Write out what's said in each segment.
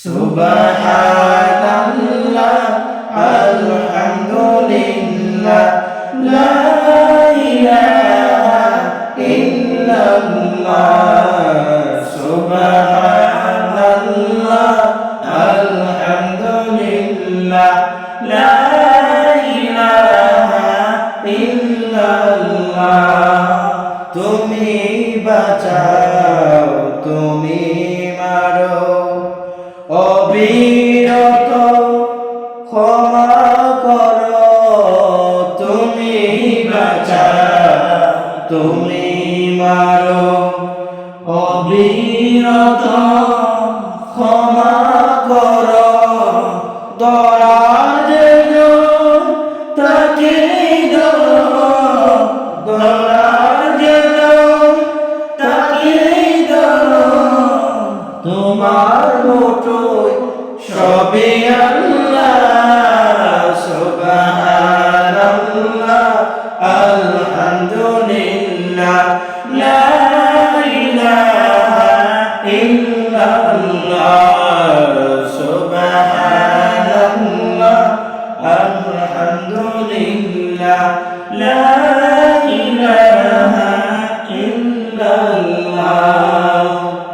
সুবহানাল্লাহ আলহামদুলিল্লাহ লা ইলাহা ইল্লাল্লাহ সুবহানাল্লাহ আলহামদুলিল্লাহ লা ইলাহা ইল্লাল্লাহ তুমি বাঁচাও তুমি মারো অবিরত ক্ষমা করো তুমি বাঁচাও তুমি মারো অবিরত ক্ষমা করো দয়ার তাকে তোমার মোটই সবে আল্লাহ সুবহানাল্লাহ আলহামদুলিল্লাহ লা ইলাহা ইল্লাল্লাহ সুবহানাল্লাহ আলহামদুলিল্লাহ লা ইলাহা ইল্লাল্লাহ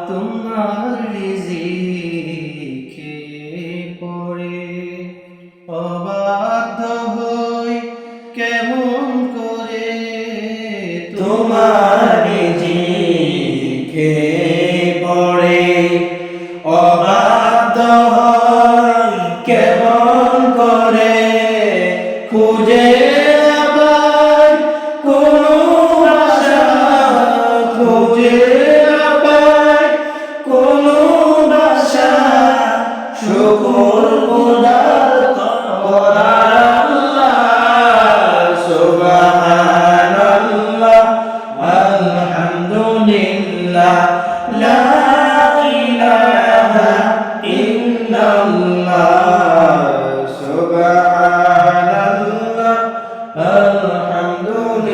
তোমার রিজিকে পড়ে অবাধ্য হই কেমন করে তোমার রিজিকে পড়ে অবাধ্য হই কেমন করে খুঁজে আবার কোনো ভাষা খুঁজে শুকর গুজার করার আল্লাহ সুবহানাল্লাহ আলহামদুলিল্লাহ লা